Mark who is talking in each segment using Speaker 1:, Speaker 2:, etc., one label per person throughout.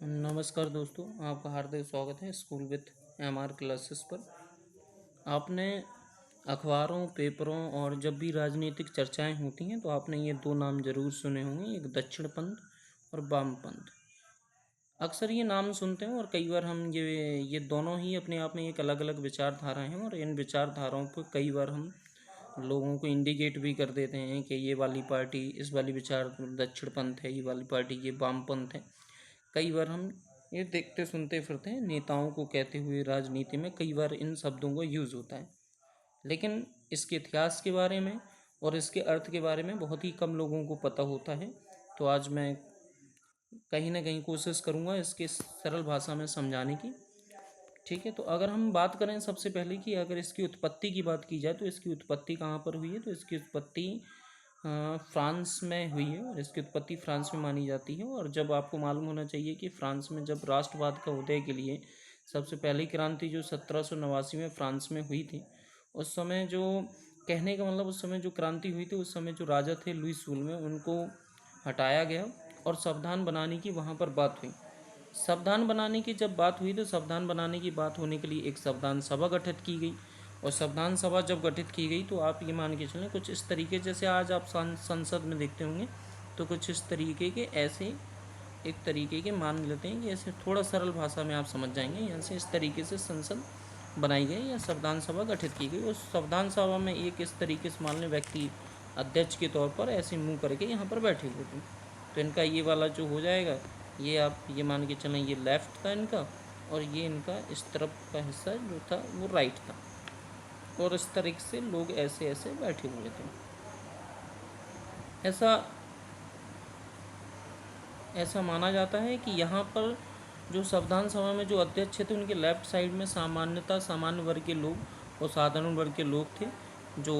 Speaker 1: नमस्कार दोस्तों, आपका हार्दिक स्वागत है स्कूल विथ MR क्लासेस पर। आपने अखबारों, पेपरों और जब भी राजनीतिक चर्चाएं होती हैं तो आपने ये दो नाम जरूर सुने होंगे, एक दक्षिणपंथ और वामपंथ। अक्सर ये नाम सुनते हैं और कई बार हम ये दोनों ही अपने आप में एक अलग अलग विचारधारा हैं और इन विचारधाराओं पर कई बार हम लोगों को इंडिकेट भी कर देते हैं कि ये वाली पार्टी इस वाली विचार दक्षिणपंथ है, ये वाली पार्टी ये वामपंथ है। कई बार हम ये देखते सुनते फिरते हैं, नेताओं को कहते हुए राजनीति में कई बार इन शब्दों का यूज़ होता है, लेकिन इसके इतिहास के बारे में और इसके अर्थ के बारे में बहुत ही कम लोगों को पता होता है। तो आज मैं कहीं ना कहीं कोशिश करूँगा इसके सरल भाषा में समझाने की। ठीक है, तो अगर हम बात करें सबसे पहले कि अगर इसकी उत्पत्ति की बात की जाए तो इसकी उत्पत्ति कहाँ पर हुई है, तो इसकी उत्पत्ति फ्रांस में हुई है और इसकी उत्पत्ति फ्रांस में मानी जाती है। और जब आपको मालूम होना चाहिए कि फ्रांस में जब राष्ट्रवाद का उदय के लिए सबसे पहली क्रांति जो 1789 में फ्रांस में हुई थी, उस समय जो कहने का मतलब उस समय जो क्रांति हुई थी, उस समय जो राजा थे लुई में उनको हटाया गया और संविधान बनाने की वहाँ पर बात हुई। संविधान बनाने की जब बात हुई तो संविधान बनाने की बात होने के लिए एक संविधान सभा गठित की गई और संविधान सभा जब गठित की गई तो आप ये मान के चलें कुछ इस तरीके, जैसे आज आप संसद में देखते होंगे तो कुछ इस तरीके के ऐसे एक तरीके के मान लेते हैं कि ऐसे थोड़ा सरल भाषा में आप समझ जाएंगे, यहाँ से इस तरीके से संसद बनाई गई या संविधान सभा गठित की गई। उस संविधान सभा में एक इस तरीके से मान लें व्यक्ति अध्यक्ष के तौर पर ऐसे मुँह करके यहाँ पर बैठे हुए थे। तो इनका ये वाला जो हो जाएगा, ये आप ये मान के चलें ये लेफ़्ट था इनका और ये इनका इस तरफ का हिस्सा जो था वो राइट था, और इस तरीके से लोग ऐसे ऐसे बैठे हुए थे। ऐसा माना जाता है कि यहाँ पर जो संविधान सभा में जो अध्यक्ष थे उनके लेफ्ट साइड में सामान्य वर्ग के लोग और साधारण वर्ग के लोग थे जो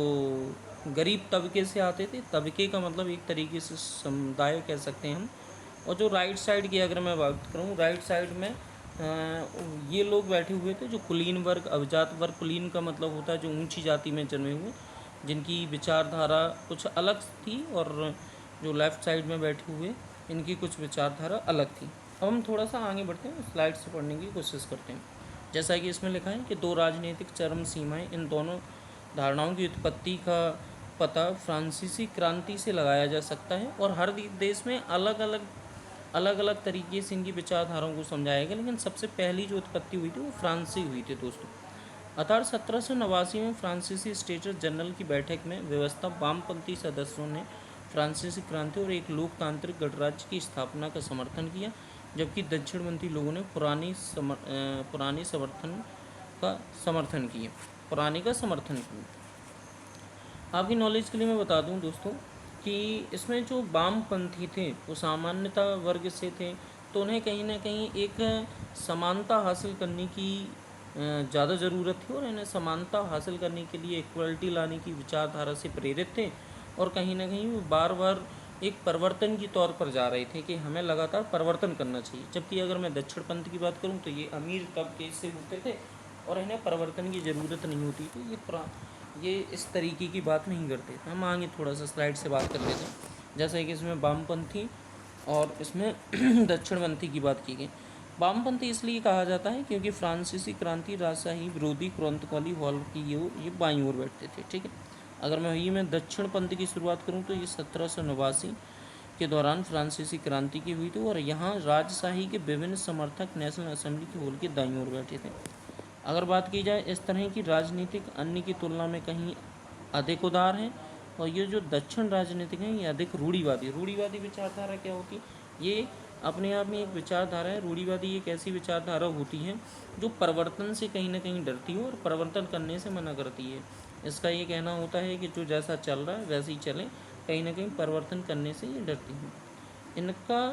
Speaker 1: गरीब तबके से आते थे। तबके का मतलब एक तरीके से समुदाय कह सकते हैं हम। और जो राइट साइड की अगर मैं बात करूँ, राइट साइड में ये लोग बैठे हुए थे जो कुलीन वर्ग, अभिजात वर्ग। कुलीन का मतलब होता है जो ऊंची जाति में जन्मे हुए, जिनकी विचारधारा कुछ अलग थी, और जो लेफ़्ट साइड में बैठे हुए इनकी कुछ विचारधारा अलग थी। अब हम थोड़ा सा आगे बढ़ते हैं, स्लाइड से पढ़ने की कोशिश करते हैं। जैसा कि इसमें लिखा है कि दो राजनीतिक चरम सीमाएं, इन दोनों धारणाओं की उत्पत्ति का पता फ्रांसीसी क्रांति से लगाया जा सकता है और हर देश में अलग अलग तरीके से इनकी विचारधाराओं को समझाया गया, लेकिन सबसे पहली जो उत्पत्ति हुई थी वो फ्रांस से हुई थी दोस्तों। अतः 1789 में फ्रांसीसी स्टेट्स जनरल की बैठक में व्यवस्था वामपंथी सदस्यों ने फ्रांसीसी क्रांति और एक लोकतांत्रिक गणराज्य की स्थापना का समर्थन किया, जबकि दक्षिणपंथी लोगों ने पुरानी का समर्थन किया। आपकी नॉलेज के लिए मैं बता दूं दोस्तों कि इसमें जो वामपंथी थे वो सामान्यता वर्ग से थे, तो उन्हें कहीं ना कहीं एक समानता हासिल करने की ज़्यादा ज़रूरत थी और इन्हें समानता हासिल करने के लिए इक्वलिटी लाने की विचारधारा से प्रेरित थे। और कहीं ना कहीं वो बार बार एक परिवर्तन की तौर पर जा रहे थे कि हमें लगातार परिवर्तन करना चाहिए। जबकि अगर मैं दक्षिण पंथ की बात करूं तो ये अमीर तबके से होते थे और इन्हें परिवर्तन की ज़रूरत नहीं होती थी, ये इस तरीके की बात नहीं करते थे। हम आगे थोड़ा सा स्लाइड से बात कर लेते हैं। जैसे कि इसमें वामपंथी और इसमें दक्षिणपंथी की बात की गई। वामपंथी इसलिए कहा जाता है क्योंकि फ्रांसीसी क्रांति राजशाही विरोधी क्रांतिकारी हॉल की ये बाईं ओर बैठते थे। ठीक है, अगर मैं दक्षिण पंथ की शुरुआत करूं तो ये 1789 के दौरान फ्रांसीसी क्रांति की हुई थी और यहाँ राजशाही के विभिन्न समर्थक नेशनल असेंबली के हॉल की दाईं ओर बैठे थे। अगर बात की जाए इस तरह की राजनीतिक अन्य की तुलना में कहीं अधिक उदार हैं, और ये जो दक्षिण राजनीतिक हैं ये अधिक रूढ़िवादी विचारधारा क्या होती है, ये अपने आप में एक विचारधारा है। रूढ़िवादी एक ऐसी विचारधारा होती है जो परिवर्तन से कहीं ना कहीं डरती है और परिवर्तन करने से मना करती है। इसका ये कहना होता है कि जो जैसा चल रहा है वैसे ही चले, कहीं ना कहीं परिवर्तन करने से ये डरती हैं। इनका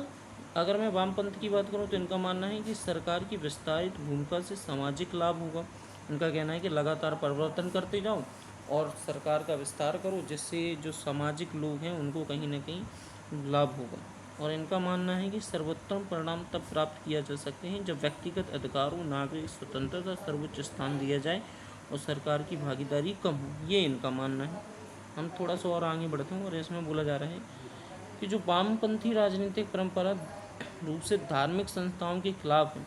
Speaker 1: अगर मैं वामपंथ की बात करूं तो इनका मानना है कि सरकार की विस्तारित भूमिका से सामाजिक लाभ होगा। इनका कहना है कि लगातार परिवर्तन करते जाओ और सरकार का विस्तार करो, जिससे जो सामाजिक लोग हैं उनको कहीं ना कहीं लाभ होगा। और इनका मानना है कि सर्वोत्तम परिणाम तब प्राप्त किया जा सकते हैं जब व्यक्तिगत अधिकारों, नागरिक स्वतंत्रता सर्वोच्च स्थान दिया जाए और सरकार की भागीदारी कम हो। ये इनका मानना है। हम थोड़ा सा और आगे बढ़ते हैं और इसमें बोला जा रहा है कि जो वामपंथी राजनीतिक परंपरा रूप से धार्मिक संस्थाओं के खिलाफ है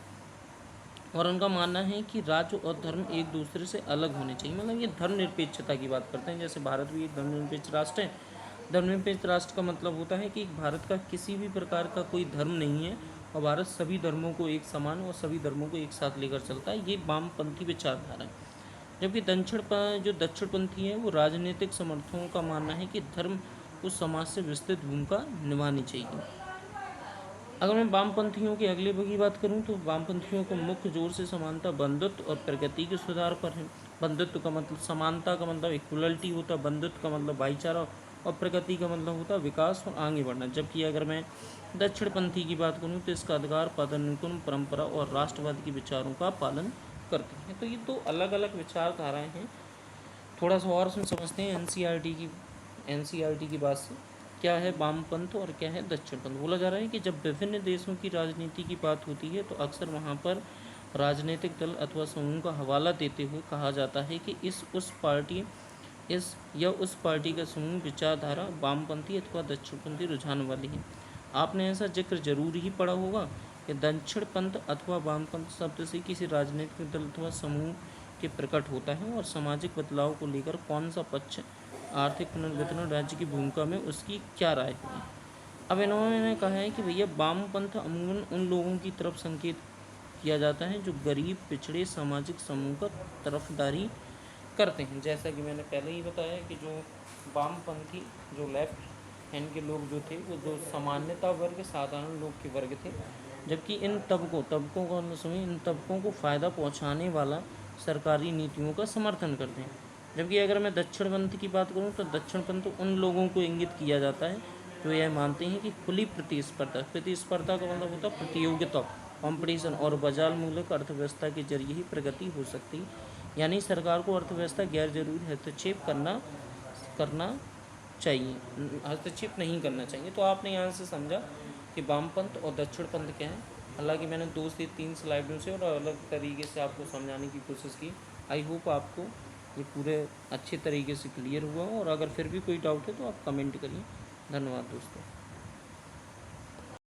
Speaker 1: और उनका मानना है कि राज्य और धर्म एक दूसरे से अलग होने चाहिए। मतलब ये धर्मनिरपेक्षता की बात करते हैं। जैसे भारत भी एक धर्मनिरपेक्ष राष्ट्र है। धर्मनिरपेक्ष राष्ट्र का मतलब होता है कि भारत का किसी भी प्रकार का कोई धर्म नहीं है और भारत सभी धर्मों को एक समान और सभी धर्मों को एक साथ लेकर चलता है। ये वामपंथी विचारधारा है। जबकि जो दक्षिणपंथी है वो राजनीतिक समर्थकों का मानना है कि धर्म उस समाज से विस्तृत भूमिका निभानी चाहिए। अगर मैं वामपंथियों के अगले की बात करूं तो वामपंथियों को मुख्य जोर से समानता, बंधुत्व और प्रगति के सुधार पर है। बंधुत्व का मतलब, समानता का मतलब इक्वलिटी होता है, बंधुत्व का मतलब भाईचारा और प्रगति का मतलब होता है विकास और आगे बढ़ना। जबकि अगर मैं दक्षिणपंथी की बात करूं तो इसका अधिकार, पदानुक्रम, परंपरा और राष्ट्रवाद के विचारों का पालन करते हैं। तो ये दो अलग अलग विचारधाराएँ हैं। थोड़ा सा और समझते हैं एनसीईआरटी की बात से क्या है वामपंथ और क्या है दक्षिणपंथ। बोला जा रहा है कि जब विभिन्न देशों की राजनीति की बात होती है तो अक्सर वहाँ पर राजनीतिक दल अथवा समूह का हवाला देते हुए कहा जाता है कि इस उस पार्टी का समूह विचारधारा वामपंथी अथवा दक्षिणपंथी रुझान वाली है। आपने ऐसा जिक्र जरूर ही पढ़ा होगा कि दक्षिणपंथ अथवा वामपंथ शब्द से किसी राजनीतिक दल अथवा समूह के प्रकट होता है और सामाजिक बदलाव को लेकर कौन सा पक्ष आर्थिक पुनर्वितरण राज्य की भूमिका में उसकी क्या राय है। अब इन्होंने कहा है कि भैया वामपंथ अमूमन उन लोगों की तरफ संकेत किया जाता है जो गरीब, पिछड़े सामाजिक समूह का तरफदारी करते हैं। जैसा कि मैंने पहले ही बताया कि जो वामपंथी, जो लेफ्ट हैंड के लोग जो थे वो जो सामान्यता वर्ग, साधारण लोग के वर्ग थे। जबकि इन तबकों इन तबकों को फ़ायदा पहुंचाने वाला सरकारी नीतियों का समर्थन करते हैं। जबकि अगर मैं दक्षिणपंथ की बात करूं तो दक्षिणपंथ उन लोगों को इंगित किया जाता है जो यह मानते हैं कि खुली प्रतिस्पर्धा का मतलब होता है प्रतियोगिता, कंपटीशन और बाजार मूलक अर्थव्यवस्था के जरिए ही प्रगति हो सकती है। यानी सरकार को अर्थव्यवस्था गैर जरूरी हस्तक्षेप हस्तक्षेप नहीं करना चाहिए। तो आपने यहाँ से समझा कि वामपंथ और दक्षिणपंथ क्या है। हालांकि मैंने 2 से 3 स्लाइडों से और अलग तरीके से आपको समझाने की कोशिश की। आई होप आपको ये पूरे अच्छे तरीके से क्लियर हुआ हो और अगर फिर भी कोई डाउट है तो आप कमेंट करिए। धन्यवाद दोस्तों।